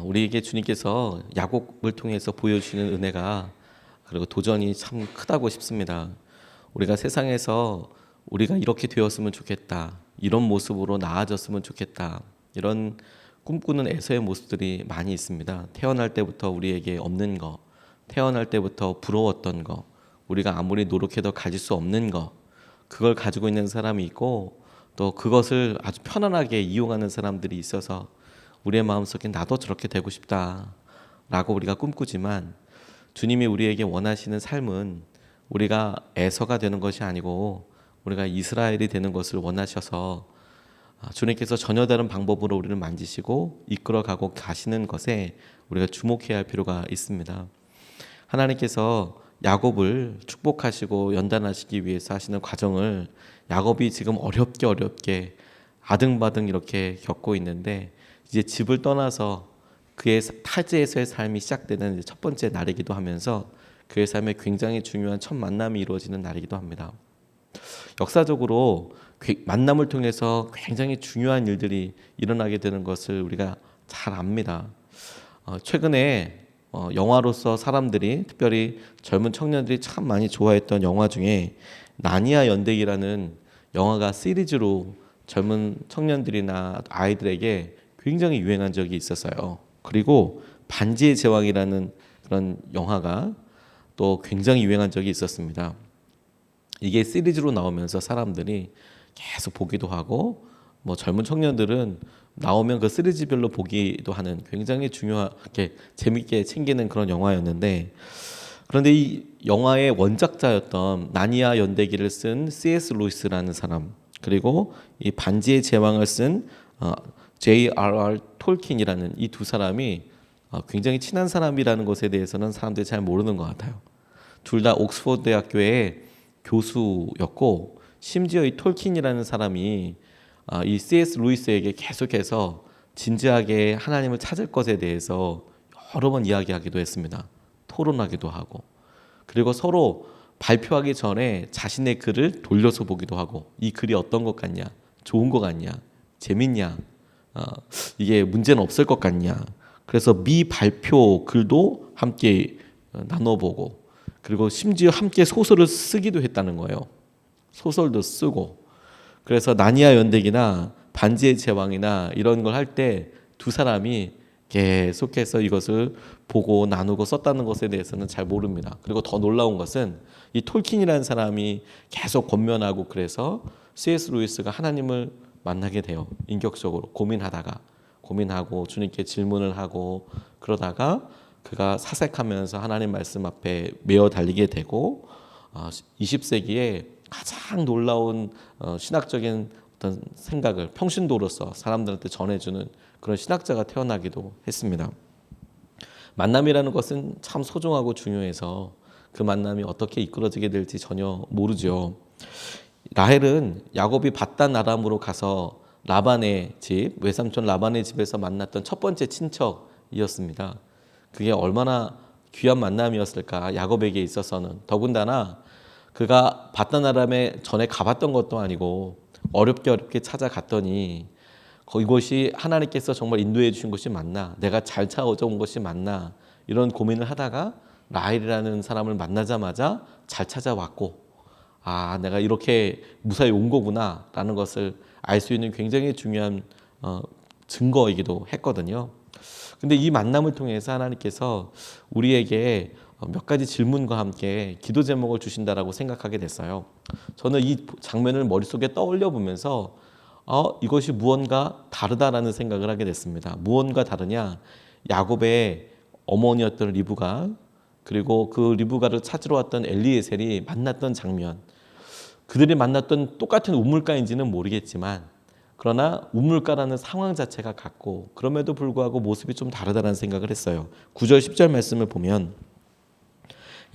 우리에게 주님께서 야곱을 통해서 보여주시는 은혜가 그리고 도전이 참 크다고 싶습니다. 우리가 세상에서 우리가 이렇게 되었으면 좋겠다, 이런 모습으로 나아졌으면 좋겠다, 이런 꿈꾸는 애서의 모습들이 많이 있습니다. 태어날 때부터 우리에게 없는 거, 태어날 때부터 부러웠던 거, 우리가 아무리 노력해도 가질 수 없는 거, 그걸 가지고 있는 사람이 있고 또 그것을 아주 편안하게 이용하는 사람들이 있어서 우리의 마음속에 나도 저렇게 되고 싶다라고 우리가 꿈꾸지만, 주님이 우리에게 원하시는 삶은 우리가 에서가 되는 것이 아니고 우리가 이스라엘이 되는 것을 원하셔서 주님께서 전혀 다른 방법으로 우리를 만지시고 이끌어가고 가시는 것에 우리가 주목해야 할 필요가 있습니다. 하나님께서 야곱을 축복하시고 연단하시기 위해서 하시는 과정을 야곱이 지금 어렵게 아등바등 이렇게 겪고 있는데, 이제 집을 떠나서 그의 타지에서의 삶이 시작되는 첫 번째 날이기도 하면서 그의 삶에 굉장히 중요한 첫 만남이 이루어지는 날이기도 합니다. 역사적으로 만남을 통해서 굉장히 중요한 일들이 일어나게 되는 것을 우리가 잘 압니다. 최근에 영화로서 사람들이, 특별히 젊은 청년들이 참 많이 좋아했던 영화 중에 나니아 연대기라는 영화가 시리즈로 젊은 청년들이나 아이들에게 굉장히 유행한 적이 있었어요. 그리고 반지의 제왕이라는 그런 영화가 또 굉장히 유행한 적이 있었습니다. 이게 시리즈로 나오면서 사람들이 계속 보기도 하고, 젊은 청년들은 나오면 그 시리즈별로 보기도 하는 굉장히 중요하게 재밌게 챙기는 그런 영화였는데, 그런데 이 영화의 원작자였던 나니아 연대기를 쓴 C.S. 루이스라는 사람, 그리고 이 반지의 제왕을 쓴 J.R.R. 톨킨이라는 이 두 사람이 굉장히 친한 사람이라는 것에 대해서는 사람들이 잘 모르는 것 같아요. 둘 다 옥스퍼드 대학교의 교수였고, 심지어 이 톨킨이라는 사람이 이 C.S. 루이스에게 계속해서 진지하게 하나님을 찾을 것에 대해서 여러 번 이야기하기도 했습니다. 토론하기도 하고, 그리고 서로 발표하기 전에 자신의 글을 돌려서 보기도 하고, 이 글이 어떤 것 같냐, 좋은 것 같냐, 재밌냐, 이게 문제는 없을 것 같냐, 그래서 미발표 글도 함께 나눠보고, 그리고 심지어 함께 소설을 쓰기도 했다는 거예요. 소설도 쓰고. 그래서 나니아 연대기나 반지의 제왕이나 이런 걸 할 때 두 사람이 계속해서 이것을 보고 나누고 썼다는 것에 대해서는 잘 모릅니다. 그리고 더 놀라운 것은 이 톨킨이라는 사람이 계속 권면하고, 그래서 C.S. 루이스가 하나님을 만나게 돼요. 인격적으로 고민하고 주님께 질문을 하고, 그러다가 그가 사색하면서 하나님 말씀 앞에 메어 달리게 되고, 20세기에 가장 놀라운 신학적인 어떤 생각을 평신도로서 사람들한테 전해주는 그런 신학자가 태어나기도 했습니다. 만남이라는 것은 참 소중하고 중요해서 그 만남이 어떻게 이끌어지게 될지 전혀 모르죠. 라헬은 야곱이 밧단 아람으로 가서 라반의 집, 외삼촌 라반의 집에서 만났던 첫 번째 친척이었습니다. 그게 얼마나 귀한 만남이었을까, 야곱에게 있어서는. 더군다나 그가 밧단 아람에 전에 가봤던 것도 아니고 어렵게 찾아갔더니 이곳이 하나님께서 정말 인도해 주신 곳이 맞나, 내가 잘 찾아온 것이 맞나, 이런 고민을 하다가 라헬이라는 사람을 만나자마자 잘 찾아왔고, 내가 이렇게 무사히 온 거구나 라는 것을 알 수 있는 굉장히 중요한 증거이기도 했거든요. 근데 이 만남을 통해서 하나님께서 우리에게 몇 가지 질문과 함께 기도 제목을 주신다라고 생각하게 됐어요. 저는 이 장면을 머릿속에 떠올려 보면서 이것이 무언가 다르다라는 생각을 하게 됐습니다. 무언가 다르냐? 야곱의 어머니였던 리브가, 그리고 그 리브가를 찾으러 왔던 엘리에셀이 만났던 장면, 그들이 만났던 똑같은 우물가인지는 모르겠지만, 그러나 우물가라는 상황 자체가 같고, 그럼에도 불구하고 모습이 좀 다르다는 생각을 했어요. 9절 10절 말씀을 보면,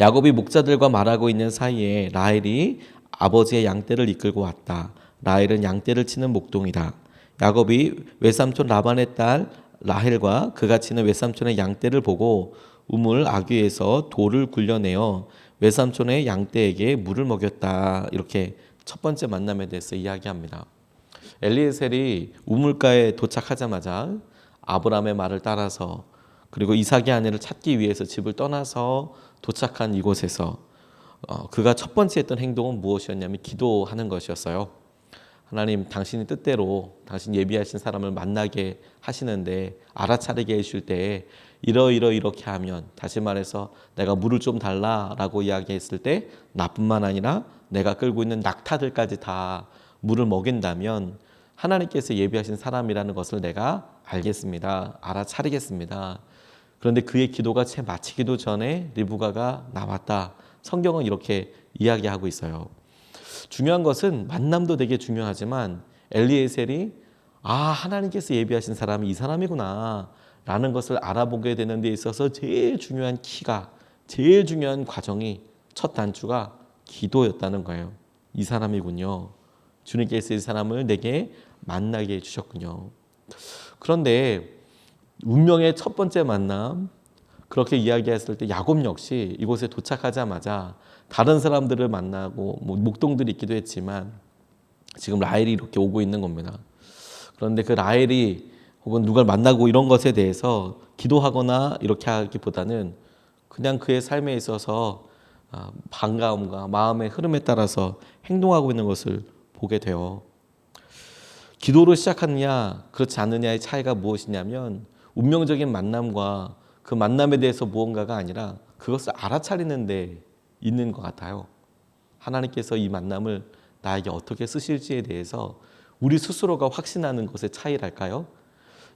야곱이 목자들과 말하고 있는 사이에 라헬이 아버지의 양떼를 이끌고 왔다. 라헬은 양떼를 치는 목동이다. 야곱이 외삼촌 라반의 딸 라헬과 그가 치는 외삼촌의 양떼를 보고 우물 아귀에서 돌을 굴려내어 외삼촌의 양떼에게 물을 먹였다. 이렇게 첫 번째 만남에 대해서 이야기합니다. 엘리에셀이 우물가에 도착하자마자 아브라함의 말을 따라서 그리고 이삭의 아내를 찾기 위해서 집을 떠나서 도착한 이곳에서 그가 첫 번째 했던 행동은 무엇이었냐면 기도하는 것이었어요. 하나님, 당신의 뜻대로 당신 예비하신 사람을 만나게 하시는데 알아차리게 해줄 때에 이렇게 하면, 다시 말해서 내가 물을 좀 달라라고 이야기했을 때 나뿐만 아니라 내가 끌고 있는 낙타들까지 다 물을 먹인다면 하나님께서 예비하신 사람이라는 것을 내가 알겠습니다. 알아차리겠습니다. 그런데 그의 기도가 채 마치기도 전에 리브가가 나왔다. 성경은 이렇게 이야기하고 있어요. 중요한 것은 만남도 되게 중요하지만 엘리에셀이 하나님께서 예비하신 사람이 이 사람이구나 라는 것을 알아보게 되는 데 있어서 제일 중요한 키가, 제일 중요한 과정이, 첫 단추가 기도였다는 거예요. 이 사람이군요. 주님께서 이 사람을 내게 만나게 해주셨군요. 그런데 운명의 첫 번째 만남, 그렇게 이야기했을 때 야곱 역시 이곳에 도착하자마자 다른 사람들을 만나고 목동들이 있기도 했지만 지금 라헬이 이렇게 오고 있는 겁니다. 그런데 그 라헬이 혹은 누굴 만나고 이런 것에 대해서 기도하거나 이렇게 하기보다는 그냥 그의 삶에 있어서 반가움과 마음의 흐름에 따라서 행동하고 있는 것을 보게 돼요. 기도로 시작하느냐 그렇지 않느냐의 차이가 무엇이냐면 운명적인 만남과 그 만남에 대해서 무언가가 아니라 그것을 알아차리는 데 있는 것 같아요. 하나님께서 이 만남을 나에게 어떻게 쓰실지에 대해서 우리 스스로가 확신하는 것의 차이랄까요?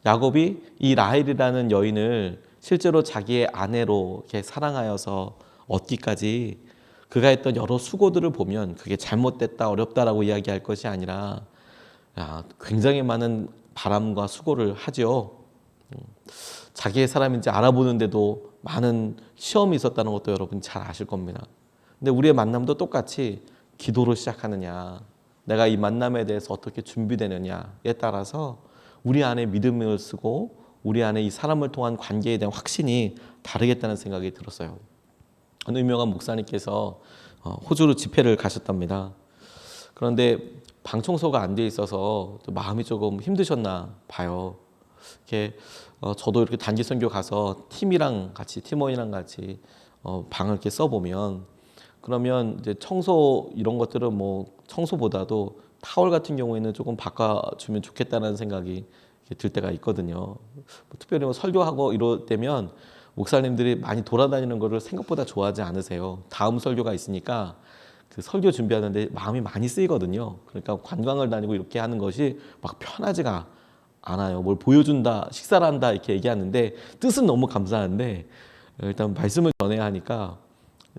야곱이 이 라헬이라는 여인을 실제로 자기의 아내로 이렇게 사랑하여서 얻기까지 그가 했던 여러 수고들을 보면 그게 잘못됐다, 어렵다라고 이야기할 것이 아니라 굉장히 많은 바람과 수고를 하죠. 자기의 사람인지 알아보는데도 많은 시험이 있었다는 것도 여러분 잘 아실 겁니다. 근데 우리의 만남도 똑같이 기도로 시작하느냐, 내가 이 만남에 대해서 어떻게 준비되느냐에 따라서 우리 안에 믿음을 쓰고 우리 안에 이 사람을 통한 관계에 대한 확신이 다르겠다는 생각이 들었어요. 어느 유명한 목사님께서 호주로 집회를 가셨답니다. 그런데 방 청소가 안 돼 있어서 마음이 조금 힘드셨나 봐요. 이렇게 저도 이렇게 단기 선교 가서 팀원이랑 같이 방을 이렇게 써보면, 그러면 이제 청소 이런 것들은 청소보다도 타월 같은 경우에는 조금 바꿔주면 좋겠다는 생각이 들 때가 있거든요. 특별히 설교하고 이럴 때면 목사님들이 많이 돌아다니는 거를 생각보다 좋아하지 않으세요. 다음 설교가 있으니까 그 설교 준비하는데 마음이 많이 쓰이거든요. 그러니까 관광을 다니고 이렇게 하는 것이 막 편하지가 않아요. 뭘 보여준다, 식사를 한다 이렇게 얘기하는데 뜻은 너무 감사한데 일단 말씀을 전해야 하니까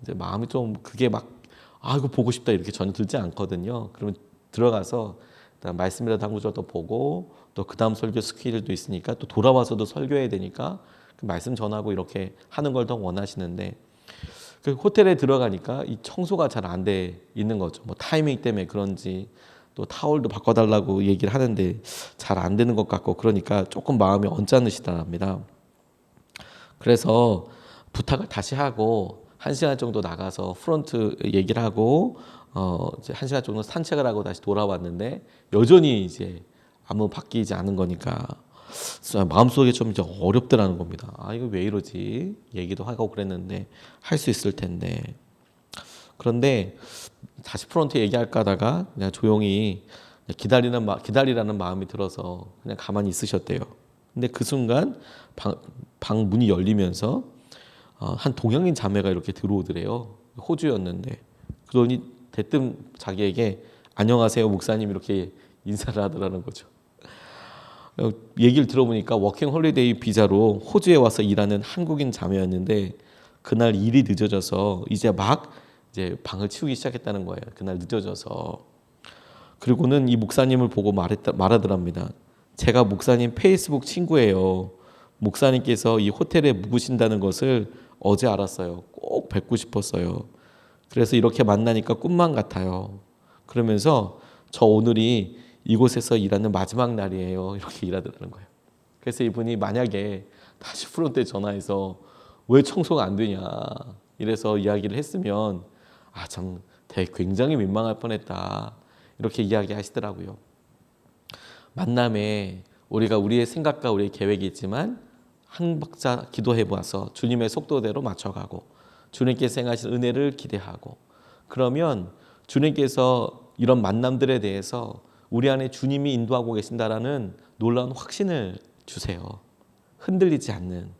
이제 마음이 좀 그게 이거 보고 싶다 이렇게 전혀 들지 않거든요. 그러면 들어가서 일단 말씀이라도 한 구절 더 보고 또 그 다음 설교 스케줄도 있으니까 또 돌아와서도 설교해야 되니까 그 말씀 전하고 이렇게 하는 걸 더 원하시는데, 그 호텔에 들어가니까 이 청소가 잘 안 돼 있는 거죠. 타이밍 때문에 그런지 또 타월도 바꿔달라고 얘기를 하는데 잘 안 되는 것 같고, 그러니까 조금 마음이 언짢으시답니다. 그래서 부탁을 다시 하고 1시간 정도 나가서 프론트 얘기를 하고 이제 1시간 정도 산책을 하고 다시 돌아왔는데 여전히 이제 아무 바뀌지 않은 거니까 마음속에 좀 이제 어렵더라는 겁니다. 이거 왜 이러지? 얘기도 하고 그랬는데 할 수 있을 텐데. 그런데 다시 프론트 얘기할까 하다가 그냥 조용히 기다리라는 마음이 들어서 그냥 가만히 있으셨대요. 근데 그 순간 방 문이 열리면서 한 동양인 자매가 이렇게 들어오더래요. 호주였는데. 그러니 대뜸 자기에게 안녕하세요 목사님 이렇게 인사를 하더라는 거죠. 얘기를 들어보니까 워킹 홀리데이 비자로 호주에 와서 일하는 한국인 자매였는데 그날 일이 늦어져서 이제 방을 치우기 시작했다는 거예요. 그날 늦어져서. 그리고는 이 목사님을 보고 말하더랍니다. 제가 목사님 페이스북 친구예요. 목사님께서 이 호텔에 묵으신다는 것을 어제 알았어요. 꼭 뵙고 싶었어요. 그래서 이렇게 만나니까 꿈만 같아요. 그러면서 저 오늘이 이곳에서 일하는 마지막 날이에요. 이렇게 일하더라는 거예요. 그래서 이분이 만약에 다시 프론트에 전화해서 왜 청소가 안 되냐 이래서 이야기를 했으면 참 굉장히 민망할 뻔했다 이렇게 이야기하시더라고요. 만남에 우리가 우리의 생각과 우리의 계획이 있지만 한 박자 기도해 보아서 주님의 속도대로 맞춰가고 주님께서 행하신 은혜를 기대하고 그러면 주님께서 이런 만남들에 대해서 우리 안에 주님이 인도하고 계신다라는 놀라운 확신을 주세요. 흔들리지 않는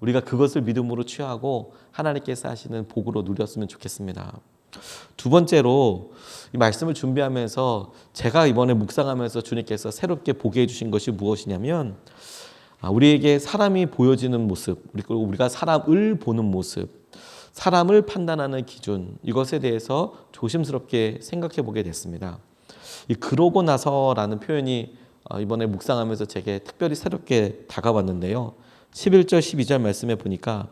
우리가 그것을 믿음으로 취하고 하나님께서 하시는 복으로 누렸으면 좋겠습니다. 두 번째로 이 말씀을 준비하면서 제가 이번에 묵상하면서 주님께서 새롭게 보게 해주신 것이 무엇이냐면 우리에게 사람이 보여지는 모습 그리고 우리가 사람을 보는 모습 사람을 판단하는 기준 이것에 대해서 조심스럽게 생각해 보게 됐습니다. 이 그러고 나서라는 표현이 이번에 묵상하면서 제게 특별히 새롭게 다가왔는데요. 11절 12절 말씀에 보니까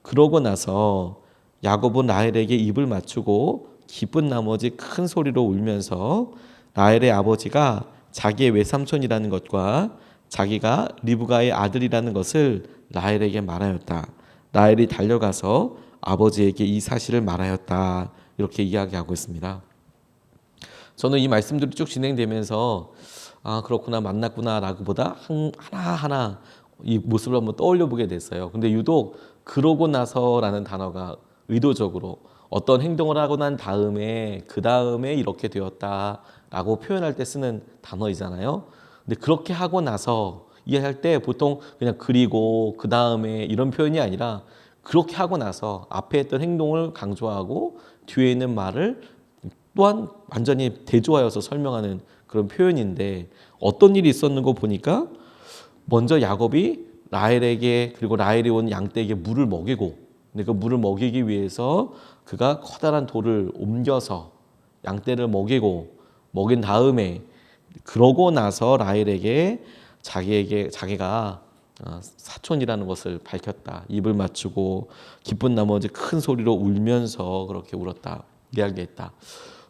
그러고 나서 야곱은 라헬에게 입을 맞추고 기쁜 나머지 큰 소리로 울면서 라헬의 아버지가 자기의 외삼촌이라는 것과 자기가 리브가의 아들이라는 것을 라헬에게 말하였다. 라헬이 달려가서 아버지에게 이 사실을 말하였다. 이렇게 이야기하고 있습니다. 저는 이 말씀들이 쭉 진행되면서 그렇구나 만났구나 라고보다 하나하나 이 모습을 한번 떠올려 보게 됐어요. 근데 유독 그러고 나서라는 단어가 의도적으로 어떤 행동을 하고 난 다음에 그 다음에 이렇게 되었다라고 표현할 때 쓰는 단어이잖아요. 근데 그렇게 하고 나서 이해할 때 보통 그냥 그리고 그 다음에 이런 표현이 아니라 그렇게 하고 나서 앞에 했던 행동을 강조하고 뒤에 있는 말을 또한 완전히 대조하여서 설명하는 그런 표현인데 어떤 일이 있었는 거 보니까 먼저 야곱이 라헬에게 그리고 라헬이 온 양떼에게 물을 먹이고 근데 그 물을 먹이기 위해서 그가 커다란 돌을 옮겨서 양떼를 먹인 다음에 그러고 나서 라헬에게 자기가 사촌이라는 것을 밝혔다. 입을 맞추고 기쁜 나머지 큰 소리로 울면서 그렇게 울었다. 이야기했다.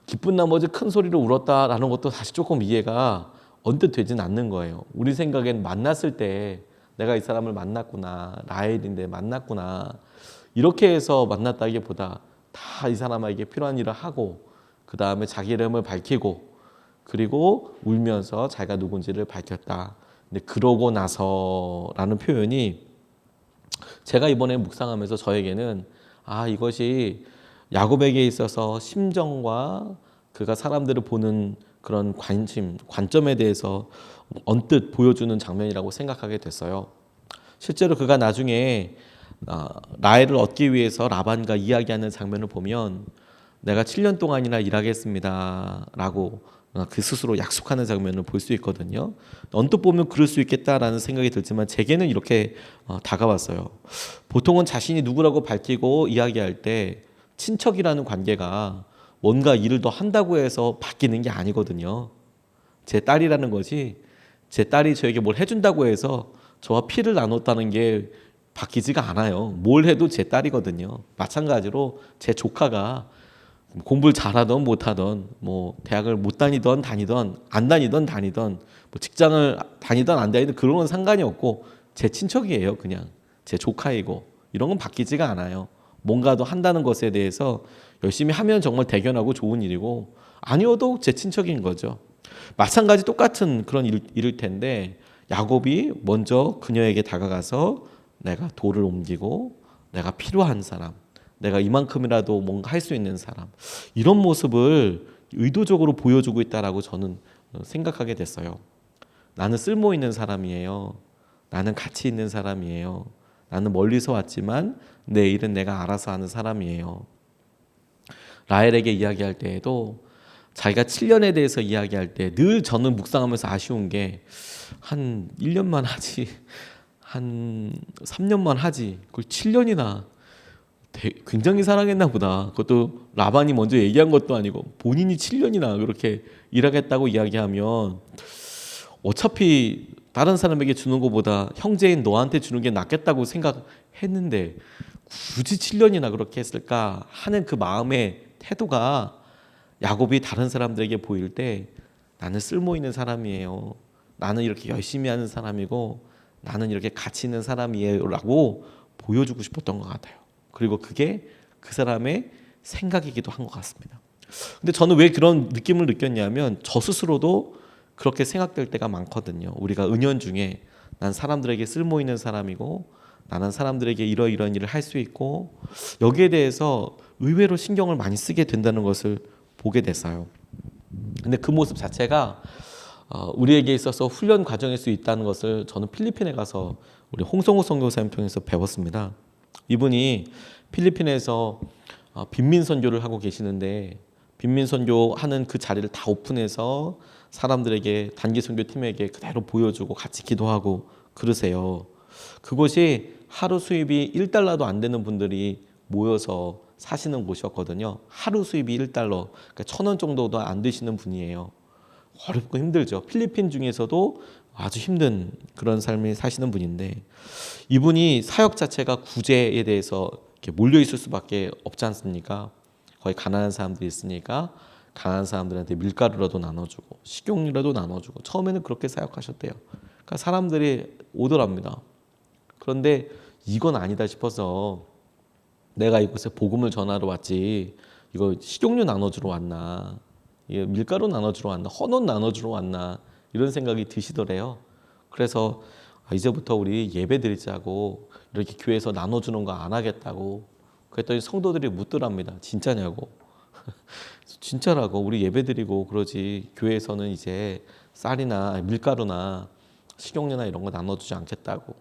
기쁜 나머지 큰 소리로 울었다라는 것도 다시 조금 이해가 언뜻 되진 않는 거예요. 우리 생각엔 만났을 때 내가 이 사람을 만났구나. 라헬인데 만났구나. 이렇게 해서 만났다기보다 다 이 사람에게 필요한 일을 하고 그 다음에 자기 이름을 밝히고 그리고 울면서 자기가 누군지를 밝혔다. 근데 그러고 나서라는 표현이 제가 이번에 묵상하면서 저에게는 이것이 야곱에게 있어서 심정과 그가 사람들을 보는 그런 관점에 대해서 언뜻 보여주는 장면이라고 생각하게 됐어요. 실제로 그가 나중에 라헬을 얻기 위해서 라반과 이야기하는 장면을 보면 내가 7년 동안이나 일하겠습니다 라고 그 스스로 약속하는 장면을 볼 수 있거든요. 언뜻 보면 그럴 수 있겠다라는 생각이 들지만 제게는 이렇게 다가왔어요. 보통은 자신이 누구라고 밝히고 이야기할 때 친척이라는 관계가 뭔가 일을 더 한다고 해서 바뀌는 게 아니거든요. 제 딸이라는 것이 제 딸이 저에게 뭘 해준다고 해서 저와 피를 나눴다는 게 바뀌지가 않아요. 뭘 해도 제 딸이거든요. 마찬가지로 제 조카가 공부를 잘하던 못하던 대학을 못 다니던 다니던 안 다니던 다니던 직장을 다니던 안 다니던 그런 건 상관이 없고 제 친척이에요. 그냥 제 조카이고 이런 건 바뀌지가 않아요. 뭔가도 한다는 것에 대해서 열심히 하면 정말 대견하고 좋은 일이고 아니어도 제 친척인 거죠. 마찬가지 똑같은 그런 일일 텐데 야곱이 먼저 그녀에게 다가가서 내가 돌을 옮기고 내가 필요한 사람 내가 이만큼이라도 뭔가 할 수 있는 사람 이런 모습을 의도적으로 보여주고 있다라고 저는 생각하게 됐어요. 나는 쓸모 있는 사람이에요. 나는 가치 있는 사람이에요. 나는 멀리서 왔지만 내 일은 내가 알아서 하는 사람이에요. 라헬에게 이야기할 때에도 자기가 7년에 대해서 이야기할 때 늘 저는 묵상하면서 아쉬운 게 한 1년만 하지 한 3년만 하지 그걸 7년이나 굉장히 사랑했나 보다. 그것도 라반이 먼저 얘기한 것도 아니고 본인이 7년이나 그렇게 일하겠다고 이야기하면 어차피 다른 사람에게 주는 것보다 형제인 너한테 주는 게 낫겠다고 생각했는데 굳이 7년이나 그렇게 했을까 하는 그 마음의 태도가 야곱이 다른 사람들에게 보일 때 나는 쓸모 있는 사람이에요. 나는 이렇게 열심히 하는 사람이고 나는 이렇게 가치 있는 사람이에요 라고 보여주고 싶었던 것 같아요. 그리고 그게 그 사람의 생각이기도 한 것 같습니다. 근데 저는 왜 그런 느낌을 느꼈냐면 저 스스로도 그렇게 생각될 때가 많거든요. 우리가 은연중에 난 사람들에게 쓸모 있는 사람이고 나는 사람들에게 이러이러한 일을 할 수 있고 여기에 대해서 의외로 신경을 많이 쓰게 된다는 것을 보게 됐어요. 근데 그 모습 자체가 우리에게 있어서 훈련 과정일 수 있다는 것을 저는 필리핀에 가서 우리 홍성호 선교사님 통해서 배웠습니다. 이분이 필리핀에서 빈민 선교를 하고 계시는데 빈민 선교하는 그 자리를 다 오픈해서 사람들에게 단기 선교팀에게 그대로 보여주고 같이 기도하고 그러세요. 그곳이 하루 수입이 1달러도 안 되는 분들이 모여서 사시는 곳이었거든요. 하루 수입이 1달러, 그러니까 1,000원 정도도 안 되시는 분이에요. 어렵고 힘들죠. 필리핀 중에서도 아주 힘든 그런 삶을 사시는 분인데 이분이 사역 자체가 구제에 대해서 이렇게 몰려 있을 수밖에 없지 않습니까? 거의 가난한 사람들이 있으니까 가난한 사람들한테 밀가루라도 나눠주고 식용유라도 나눠주고 처음에는 그렇게 사역하셨대요. 그러니까 사람들이 오더랍니다. 그런데 이건 아니다 싶어서 내가 이곳에 복음을 전하러 왔지 이거 식용유 나눠주러 왔나 밀가루 나눠주러 왔나 헌옷 나눠주러 왔나 이런 생각이 드시더래요. 그래서 이제부터 우리 예배 드리자고 이렇게 교회에서 나눠주는 거 안 하겠다고 그랬더니 성도들이 묻더랍니다. 진짜냐고. 진짜라고 우리 예배 드리고 그러지 교회에서는 이제 쌀이나 밀가루나 식용유나 이런 거 나눠주지 않겠다고.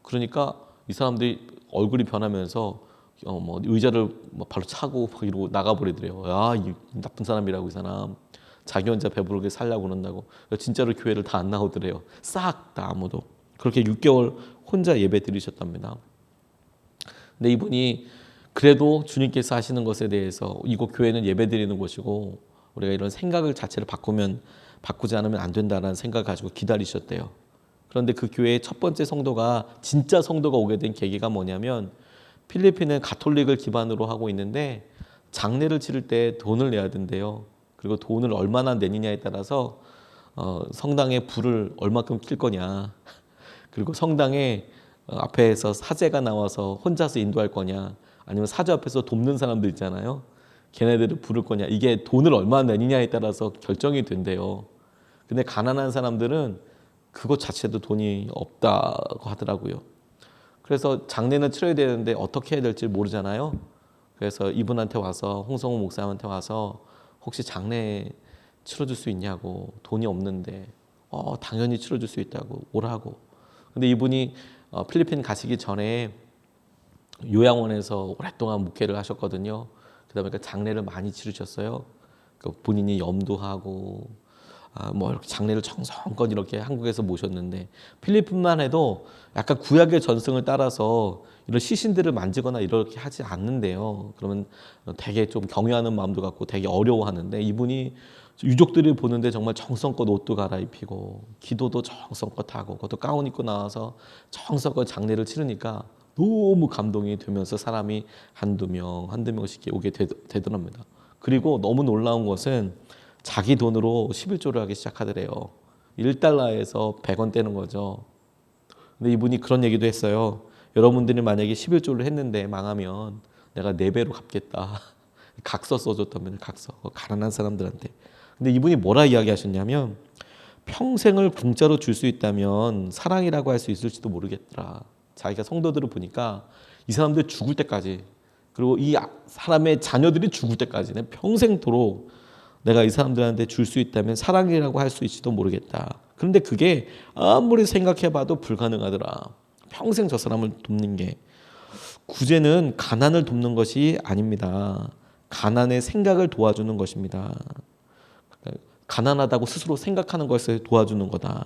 그러니까 이 사람들이 얼굴이 변하면서 뭐 의자를 발로 차고 이러고 나가버리더래요. 야, 이 나쁜 사람이라고 이 사람. 자기 혼자 배부르게 살려고 그런다고. 진짜로 교회를 다 안 나오더래요. 싹 다 아무도. 그렇게 6개월 혼자 예배 드리셨답니다. 근데 이분이 그래도 주님께서 하시는 것에 대해서 이곳 교회는 예배 드리는 곳이고 우리가 이런 생각을 자체를 바꾸지 않으면 안 된다라는 생각을 가지고 기다리셨대요. 그런데 그 교회의 첫 번째 성도가 진짜 성도가 오게 된 계기가 뭐냐면 필리핀은 가톨릭을 기반으로 하고 있는데 장례를 치를 때 돈을 내야 된대요. 그리고 돈을 얼마나 내느냐에 따라서 성당에 불을 얼마큼 킬 거냐 그리고 성당에 앞에서 사제가 나와서 혼자서 인도할 거냐 아니면 사제 앞에서 돕는 사람들 있잖아요. 걔네들을 부를 거냐 이게 돈을 얼마나 내느냐에 따라서 결정이 된대요. 근데 가난한 사람들은 그것 자체도 돈이 없다고 하더라고요. 그래서 장례는 치러야 되는데 어떻게 해야 될지 모르잖아요. 그래서 이분한테 와서 홍성호 목사님한테 와서 혹시 장례 치러줄 수 있냐고 돈이 없는데 당연히 치러줄 수 있다고 오라고. 근데 이분이 필리핀 가시기 전에 요양원에서 오랫동안 목회를 하셨거든요. 그러다 보니까 장례를 많이 치르셨어요. 본인이 염도하고 뭐 이렇게 장례를 정성껏 이렇게 한국에서 모셨는데 필리핀만 해도 약간 구약의 전승을 따라서 이런 시신들을 만지거나 이렇게 하지 않는데요. 그러면 되게 좀 경외하는 마음도 갖고 되게 어려워하는데 이분이 유족들이 보는데 정말 정성껏 옷도 갈아입히고 기도도 정성껏 하고 그것도 가운 입고 나와서 정성껏 장례를 치르니까 너무 감동이 되면서 사람이 한두 명씩 오게 되더랍니다. 그리고 너무 놀라운 것은 자기 돈으로 11조를 하기 시작하더래요. 1달러에서 100원 떼는 거죠. 근데 이분이 그런 얘기도 했어요. 여러분들이 만약에 11조를 했는데 망하면 내가 4배로 갚겠다. 각서 써줬다면 각서. 가난한 사람들한테. 근데 이분이 뭐라 이야기하셨냐면 평생을 공짜로 줄 수 있다면 사랑이라고 할 수 있을지도 모르겠더라. 자기가 성도들을 보니까 이 사람들 죽을 때까지 그리고 이 사람의 자녀들이 죽을 때까지 평생토록 내가 이 사람들한테 줄 수 있다면 사랑이라고 할 수 있을지도 모르겠다. 그런데 그게 아무리 생각해봐도 불가능하더라. 평생 저 사람을 돕는 게. 구제는 가난을 돕는 것이 아닙니다. 가난의 생각을 도와주는 것입니다. 가난하다고 스스로 생각하는 것을 도와주는 거다.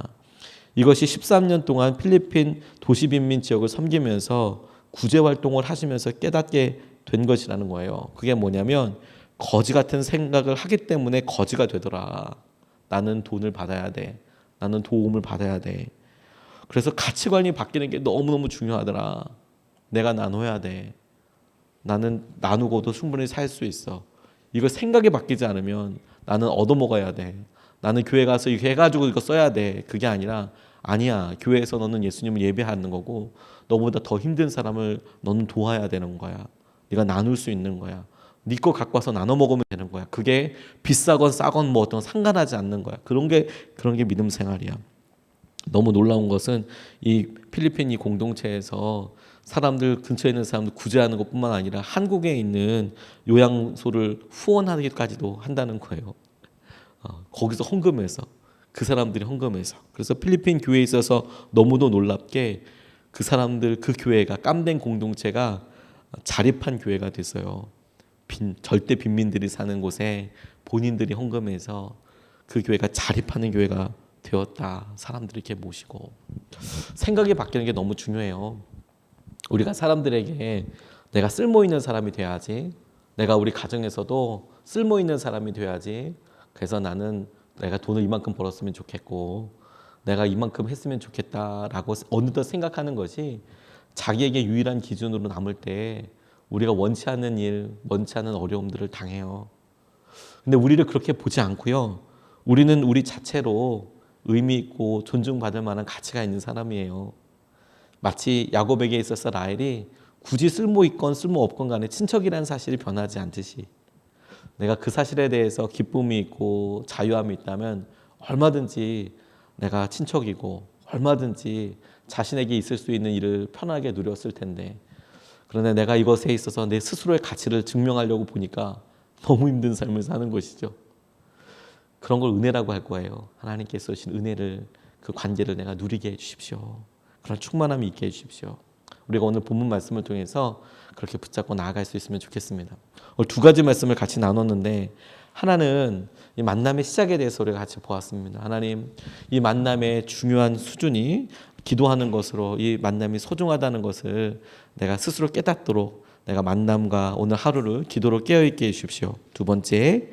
이것이 13년 동안 필리핀 도시 빈민 지역을 섬기면서 구제 활동을 하시면서 깨닫게 된 것이라는 거예요. 그게 뭐냐면 거지 같은 생각을 하기 때문에 거지가 되더라. 나는 돈을 받아야 돼. 나는 도움을 받아야 돼. 그래서 가치관이 바뀌는 게 너무너무 중요하더라. 내가 나눠야 돼. 나는 나누고도 충분히 살 수 있어. 이거 생각이 바뀌지 않으면 나는 얻어먹어야 돼. 나는 교회 가서 이거 해가지고 이거 써야 돼. 그게 아니라 아니야. 교회에서 너는 예수님을 예배하는 거고 너보다 더 힘든 사람을 너는 도와야 되는 거야. 네가 나눌 수 있는 거야. 네 거 갖고 와서 나눠 먹으면 되는 거야. 그게 비싸건 싸건 뭐 어떤 상관하지 않는 거야. 그런 게 믿음 생활이야. 너무 놀라운 것은 이 필리핀 이 공동체에서 사람들 근처에 있는 사람들 구제하는 것뿐만 아니라 한국에 있는 요양소를 후원하기까지도 한다는 거예요. 거기서 헌금해서 그 사람들이 헌금해서. 그래서 필리핀 교회에 있어서 너무도 놀랍게 그 사람들 그 교회가 깜댕 공동체가 자립한 교회가 됐어요. 절대 빈민들이 사는 곳에 본인들이 헌금해서 그 교회가 자립하는 교회가 되었다. 사람들이 이렇게 모시고. 생각이 바뀌는 게 너무 중요해요. 우리가 사람들에게 내가 쓸모 있는 사람이 돼야지. 내가 우리 가정에서도 쓸모 있는 사람이 돼야지. 그래서 나는 내가 돈을 이만큼 벌었으면 좋겠고 내가 이만큼 했으면 좋겠다라고 어느덧 생각하는 것이 자기에게 유일한 기준으로 남을 때 우리가 원치 않는 일, 원치 않는 어려움들을 당해요. 근데 우리를 그렇게 보지 않고요. 우리는 우리 자체로 의미 있고 존중받을 만한 가치가 있는 사람이에요. 마치 야곱에게 있어서 라헬이 굳이 쓸모 있건 쓸모 없건 간에 친척이라는 사실이 변하지 않듯이 내가 그 사실에 대해서 기쁨이 있고 자유함이 있다면 얼마든지 내가 친척이고 얼마든지 자신에게 있을 수 있는 일을 편하게 누렸을 텐데 그런데 내가 이것에 있어서 내 스스로의 가치를 증명하려고 보니까 너무 힘든 삶을 사는 것이죠. 그런 걸 은혜라고 할 거예요. 하나님께서 주신 은혜를 그 관계를 내가 누리게 해주십시오. 그런 충만함이 있게 해주십시오. 우리가 오늘 본문 말씀을 통해서 그렇게 붙잡고 나아갈 수 있으면 좋겠습니다. 오늘 두 가지 말씀을 같이 나눴는데 하나는 이 만남의 시작에 대해서 우리가 같이 보았습니다. 하나님, 이 만남의 중요한 수준이 기도하는 것으로 이 만남이 소중하다는 것을 내가 스스로 깨닫도록 내가 만남과 오늘 하루를 기도로 깨어있게 해주십시오. 두 번째,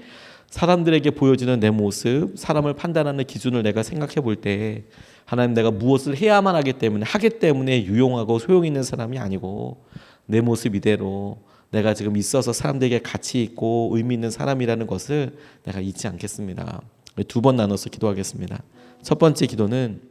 사람들에게 보여지는 내 모습, 사람을 판단하는 기준을 내가 생각해 볼 때 하나님 내가 무엇을 해야만 하기 때문에 유용하고 소용 있는 사람이 아니고 내 모습 이대로 내가 지금 있어서 사람들에게 가치 있고 의미 있는 사람이라는 것을 내가 잊지 않겠습니다. 두 번 나눠서 기도하겠습니다. 첫 번째 기도는